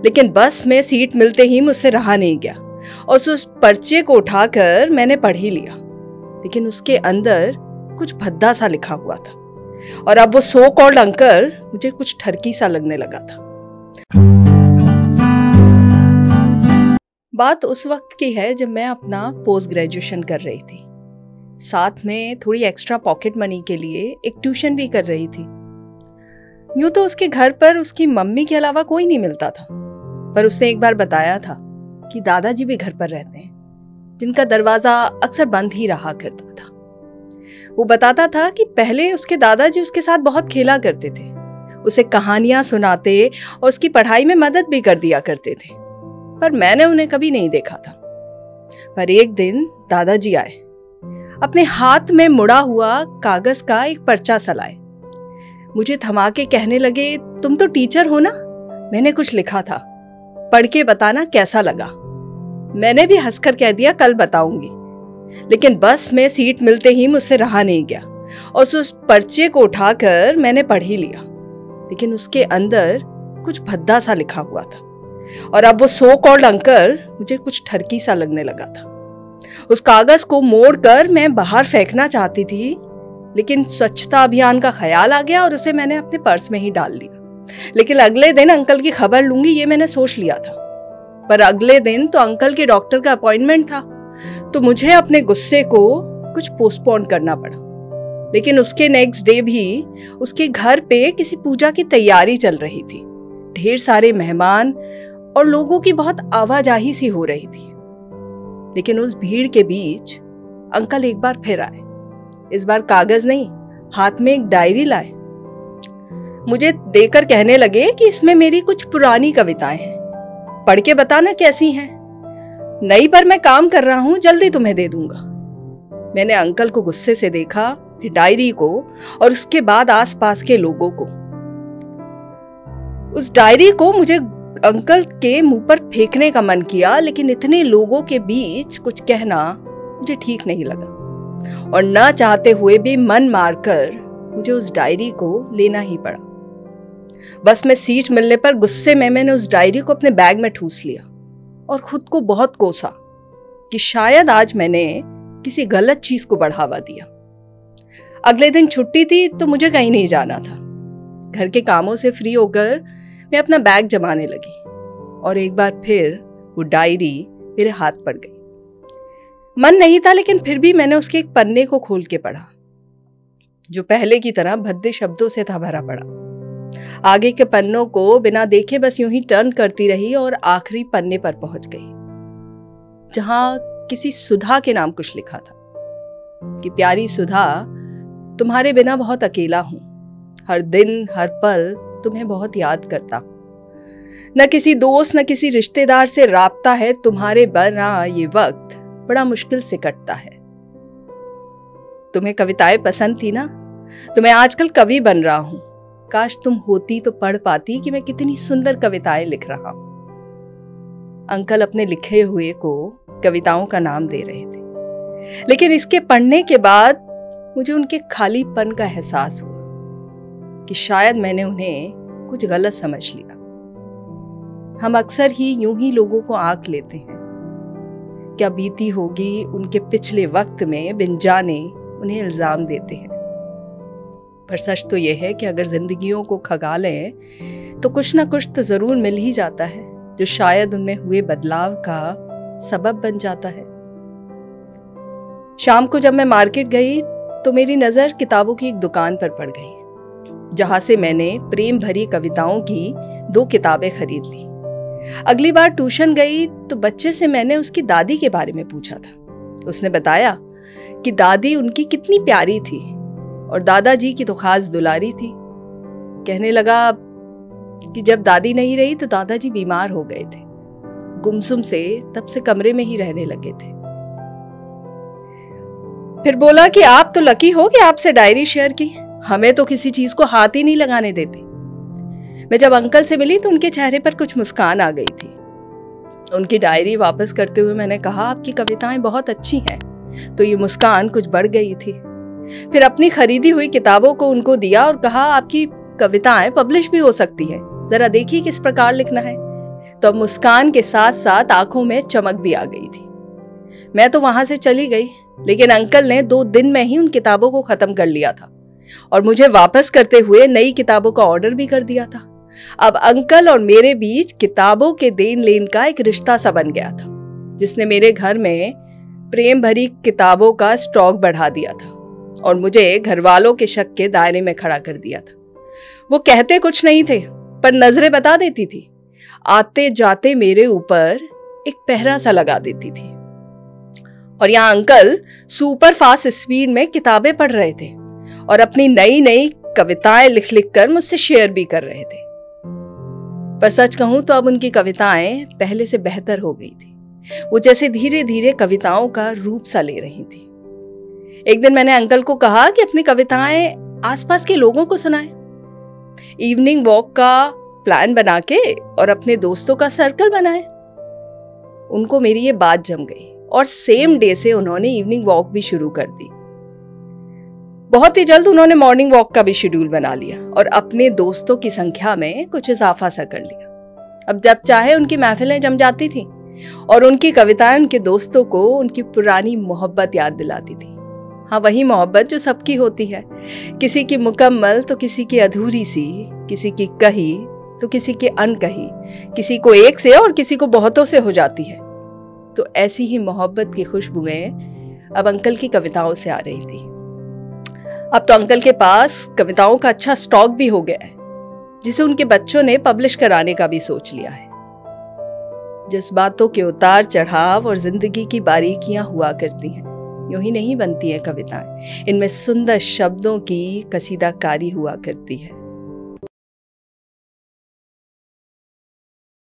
लेकिन बस में सीट मिलते ही मुझसे रहा नहीं गया और उस पर्चे को उठाकर मैंने पढ़ ही लिया। लेकिन उसके अंदर कुछ भद्दा सा लिखा हुआ था और अब वो सो कॉल्ड अंकल मुझे कुछ ठरकी सा लगने लगा था। बात उस वक्त की है जब मैं अपना पोस्ट ग्रेजुएशन कर रही थी। साथ में थोड़ी एक्स्ट्रा पॉकेट मनी के लिए एक ट्यूशन भी कर रही थी। यूं तो उसके घर पर उसकी मम्मी के अलावा कोई नहीं मिलता था, पर उसने एक बार बताया था कि दादाजी भी घर पर रहते हैं, जिनका दरवाजा अक्सर बंद ही रहा करता था। वो बताता था कि पहले उसके दादाजी उसके साथ बहुत खेला करते थे, उसे कहानियां सुनाते और उसकी पढ़ाई में मदद भी कर दिया करते थे, पर मैंने उन्हें कभी नहीं देखा था। पर एक दिन दादाजी आए, अपने हाथ में मुड़ा हुआ कागज का एक पर्चा सा लाए। मुझे थमा के कहने लगे, तुम तो टीचर हो ना, मैंने कुछ लिखा था, पढ़ के बताना कैसा लगा। मैंने भी हंसकर कह दिया, कल बताऊंगी। लेकिन बस में सीट मिलते ही मुझसे रहा नहीं गया और उस पर्चे को उठाकर मैंने पढ़ ही लिया। लेकिन उसके अंदर कुछ भद्दा सा लिखा हुआ था और अब वो सो कॉल्ड अंकल मुझे कुछ ठरकी सा लगने लगा था। उस कागज को मोड़कर मैं बाहर फेंकना चाहती थी, लेकिन स्वच्छता अभियान का ख्याल आ गया और उसे मैंने अपने पर्स में ही डाल लिया। लेकिन अगले दिन अंकल की खबर लूंगी ये मैंने सोच लिया था, पर अगले दिन तो अंकल के डॉक्टर का अपॉइंटमेंट था, तो मुझे अपने गुस्से को कुछ पोस्टपोन करना पड़ा। लेकिन उसके नेक्स्ट डे भी उसके घर पे किसी पूजा की तैयारी चल रही थी। ढेर सारे मेहमान और लोगों की बहुत आवाजाही सी हो रही थी। लेकिन उस भीड़ के बीच अंकल एक बार फिर आए। इस बार कागज नहीं, हाथ में एक डायरी लाए। मुझे देकर कहने लगे कि इसमें मेरी कुछ पुरानी कविताएं हैं, पढ़ के बताना कैसी हैं। नई पर मैं काम कर रहा हूं, जल्दी तुम्हें दे दूंगा। मैंने अंकल को गुस्से से देखा, फिर डायरी को और उसके बाद आसपास के लोगों को। उस डायरी को मुझे अंकल के मुंह पर फेंकने का मन किया, लेकिन इतने लोगों के बीच कुछ कहना मुझे ठीक नहीं लगा और ना चाहते हुए भी मन मारकर मुझे उस डायरी को लेना ही पड़ा। बस में सीट मिलने पर गुस्से में मैंने उस डायरी को अपने बैग में ठूस लिया और खुद को बहुत कोसा कि शायद आज मैंने किसी गलत चीज को बढ़ावा दिया। अगले दिन छुट्टी थी तो मुझे कहीं नहीं जाना था। घर के कामों से फ्री होकर मैं अपना बैग जमाने लगी और एक बार फिर वो डायरी मेरे हाथ पड़ गई। मन नहीं था, लेकिन फिर भी मैंने उसके एक पन्ने को खोल के पढ़ा, जो पहले की तरह भद्दे शब्दों से था भरा पड़ा। आगे के पन्नों को बिना देखे बस यूं ही टर्न करती रही और आखिरी पन्ने पर पहुंच गई, जहां किसी सुधा के नाम कुछ लिखा था कि प्यारी सुधा, तुम्हारे बिना बहुत अकेला हूं, हर दिन हर पल तुम्हें बहुत याद करता हूं। न किसी दोस्त न किसी रिश्तेदार से राब्ता है, तुम्हारे बिना ये वक्त बड़ा मुश्किल से कटता है। तुम्हें कविताएं पसंद थी ना, तो मैं आजकल कवि बन रहा हूं। काश तुम होती तो पढ़ पाती कि मैं कितनी सुंदर कविताएं लिख रहा हूं। अंकल अपने लिखे हुए को कविताओं का नाम दे रहे थे, लेकिन इसके पढ़ने के बाद मुझे उनके खालीपन का एहसास हुआ कि शायद मैंने उन्हें कुछ गलत समझ लिया। हम अक्सर ही यूं ही लोगों को आंक लेते हैं। क्या बीती होगी उनके पिछले वक्त में, बिन जाने उन्हें इल्जाम देते हैं। पर सच तो यह है कि अगर जिंदगियों को खगा लें तो कुछ ना कुछ तो जरूर मिल ही जाता है, जो शायद उनमें हुए बदलाव का सबब बन जाता है। शाम को जब मैं मार्केट गई तो मेरी नजर किताबों की एक दुकान पर पड़ गई, जहां से मैंने प्रेम भरी कविताओं की 2 किताबें खरीद ली। अगली बार ट्यूशन गई तो बच्चे से मैंने उसकी दादी के बारे में पूछा था। उसने बताया कि दादी उनकी कितनी प्यारी थी और दादाजी की तो खास दुलारी थी। कहने लगा कि जब दादी नहीं रही तो दादाजी बीमार हो गए थे, गुमसुम से, तब से कमरे में ही रहने लगे थे। फिर बोला कि आप तो लकी हो कि आपसे डायरी शेयर की, हमें तो किसी चीज को हाथ ही नहीं लगाने देते। मैं जब अंकल से मिली तो उनके चेहरे पर कुछ मुस्कान आ गई थी। उनकी डायरी वापस करते हुए मैंने कहा, आपकी कविताएं बहुत अच्छी हैं, तो ये मुस्कान कुछ बढ़ गई थी। फिर अपनी खरीदी हुई किताबों को उनको दिया और कहा, आपकी कविताएं पब्लिश भी हो सकती हैं, जरा देखिए किस प्रकार लिखना है। तो अब मुस्कान के साथ साथ आंखों में चमक भी आ गई थी। मैं तो वहां से चली गई, लेकिन अंकल ने 2 दिन में ही उन किताबों को खत्म कर लिया था और मुझे वापस करते हुए नई किताबों का ऑर्डर भी कर दिया था। अब अंकल और मेरे बीच किताबों के देन लेन का एक रिश्ता सा बन गया था, जिसने मेरे घर में प्रेम भरी किताबों का स्टॉक बढ़ा दिया था और मुझे घर वालों के शक के दायरे में खड़ा कर दिया था। वो कहते कुछ नहीं थे, पर नजरें बता देती थी। आते जाते मेरे ऊपर एक पहरा सा लगा देती थी। और यहाँ अंकल सुपर फास्ट स्पीड में किताबें पढ़ रहे थे और अपनी नई नई कविताएं लिख लिख कर मुझसे शेयर भी कर रहे थे। पर सच कहूं तो अब उनकी कविताएं पहले से बेहतर हो गई थी। वो जैसे धीरे धीरे कविताओं का रूप सा ले रही थी। एक दिन मैंने अंकल को कहा कि अपनी कविताएं आसपास के लोगों को सुनाएं। इवनिंग वॉक का प्लान बना के और अपने दोस्तों का सर्कल बनाए। उनको मेरी ये बात जम गई और सेम डे से उन्होंने इवनिंग वॉक भी शुरू कर दी। बहुत ही जल्द उन्होंने मॉर्निंग वॉक का भी शेड्यूल बना लिया और अपने दोस्तों की संख्या में कुछ इजाफा सा कर लिया। अब जब चाहे उनकी महफिलें जम जाती थी और उनकी कविताएं उनके दोस्तों को उनकी पुरानी मोहब्बत याद दिलाती थी। हाँ, वही मोहब्बत जो सबकी होती है, किसी की मुकम्मल तो किसी की अधूरी सी, किसी की कही तो किसी की अनकही, किसी को एक से और किसी को बहुतों से हो जाती है। तो ऐसी ही मोहब्बत की खुशबुएं अब अंकल की कविताओं से आ रही थी। अब तो अंकल के पास कविताओं का अच्छा स्टॉक भी हो गया है, जिसे उनके बच्चों ने पब्लिश कराने का भी सोच लिया है। जज्बातों के उतार चढ़ाव और जिंदगी की बारीकियां हुआ करती हैं, यूं ही नहीं बनती है कविताएं। इनमें सुंदर शब्दों की कसीदाकारी हुआ करती है।